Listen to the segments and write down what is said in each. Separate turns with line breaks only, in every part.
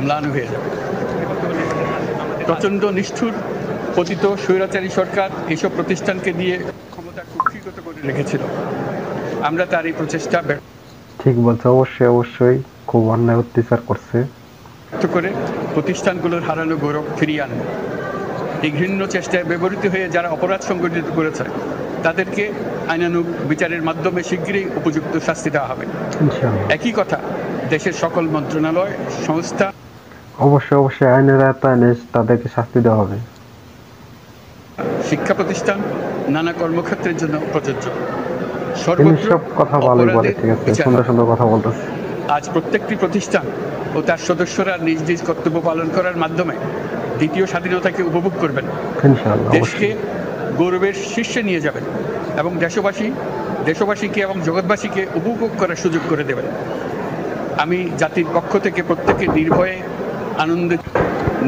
ম্লান হয়ে যাবে। প্রচণ্ড নিষ্ঠুর পতিত স্বৈরাচারী সরকার এইসব প্রতিষ্ঠানকে দিয়ে ক্ষমতা কুক্ষিগত করে রেখেছিল। আমরা তার এই প্রচেষ্টা
ঠিক বলছে, অবশ্যই অবশ্যই খুব অন্যায় অত্যাচার করছে।
করে প্রতিষ্ঠানগুলোর হারানো গৌরব ফিরিয়ে আনব। এই ঘৃণ্য চেষ্টায় ব্যবহৃত হয়ে যারা অপরাধ সংগঠিত করেছে তাদেরকে আইনানুগ বিচারের মাধ্যমে শীঘ্রই উপযুক্ত শাস্তি দেওয়া হবে। একই কথা দেশের সকল মন্ত্রণালয়, সংস্থা,
অবশ্যই অবশ্যই আইনের আওতায় তাদেরকে শাস্তি দেওয়া হবে।
শিক্ষা প্রতিষ্ঠান নানা কর্মক্ষেত্রের জন্য প্রযোজ্য।
সব কথা ভালোই বলে, ঠিক আছে, সুন্দর সুন্দর কথা বলতেছে।
আজ প্রত্যেকটি প্রতিষ্ঠান ও তার সদস্যরা নিজ নিজ কর্তব্য পালন করার মাধ্যমে দ্বিতীয় স্বাধীনতাকে উপভোগ করবেন, দেশকে গৌরবের শীর্ষে নিয়ে যাবেন এবং দেশবাসীকে এবং জগৎবাসীকে উপভোগ করার সুযোগ করে দেবেন। আমি জাতির পক্ষ থেকে প্রত্যেকে নির্ভয়ে আনন্দে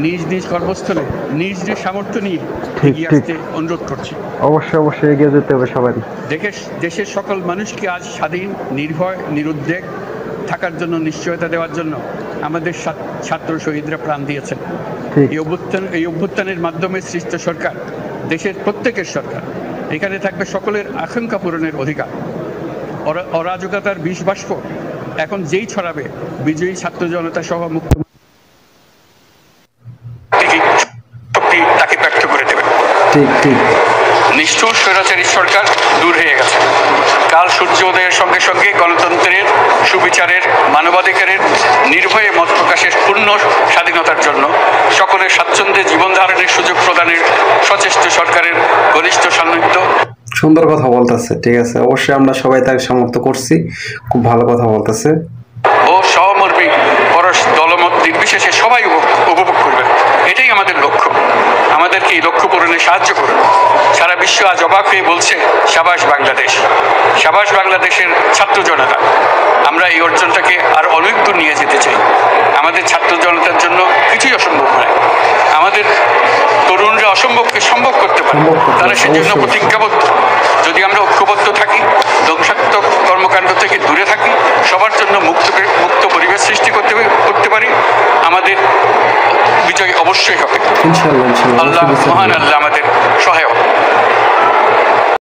নিজ নিজ কর্মস্থলে নিজ নিজ সামর্থ্য নিয়ে এগিয়ে আসতে অনুরোধ করছি।
অবশ্যই অবশ্যই এগিয়ে যেতে হবে সবাই।
দেশের সকল মানুষকে আজ স্বাধীন, নির্ভয়, নিরুদ্বেগ থাকার জন্য নিশ্চয়তা দেওয়ার জন্য আমাদের ছাত্র শহীদরা প্রাণ দিয়েছেন। এই অভ্যুত্থানের মাধ্যমে সৃষ্ট সরকার দেশের প্রত্যেকের সরকার। এখানে থাকবে সকলের আকাঙ্ক্ষা পূরণের অধিকার। অরাজকতার বিষ বাষ্প এখন যেই ছড়াবে বিজয়ী ছাত্র জনতা সহ মুক্ত শক্তি তাকে ব্যর্থ করে দেবে।
ঠিক ঠিক।
নিষ্ঠুর স্বৈরাচারী সরকার দূর হয়ে গেছে। কাল সূর্য উদয়ের সঙ্গে সঙ্গে গণতন্ত্রের, সুবিচারের, মানবাধিকারের, নির্ভয়ে মত প্রকাশের পূর্ণ স্বাধীনতার জন্য সকলের স্বাচ্ছন্দ্যে জীবন ধারণের সুযোগ প্রদানের সচেষ্ট সরকারের ঘনিষ্ঠ সান্নিধ্য।
সুন্দর কথা বলতেছে, ঠিক আছে, অবশ্যই আমরা সবাই তাকে সমর্থ করছি, খুব ভালো কথা বলতেছে।
ও সহমর্মী পরশ দলমত নির্বিশেষে সবাই উপভোগ করবে, এটাই আমাদের লক্ষ্য। আমাদেরকে এই লক্ষ্য পূরণে সাহায্য করুন। সারা বিশ্ব আজ অবাক হয়ে বলছে সাবাস বাংলাদেশ, সাবাস বাংলাদেশের ছাত্র জনতা। আমরা এই অর্জনটাকে আর অনেক দূর নিয়ে যেতে চাই। আমাদের ছাত্র জনতার জন্য কিছুই অসম্ভব নয়। আমাদের তরুণরা অসম্ভবকে সম্ভব করতে পারে, তারা সেজন্য প্রতিজ্ঞাবদ্ধ। যদি আমরা ঐক্যবদ্ধ থাকি, ধ্বংসাত্মক কর্মকাণ্ড থেকে দূরে থাকি, সবার জন্য মুক্ত পরিবেশ সৃষ্টি করতে পারি, আমাদের বিজয় অবশ্যই হবে। আল্লাহ, মহান আল্লাহ আমাদের সহায়ক।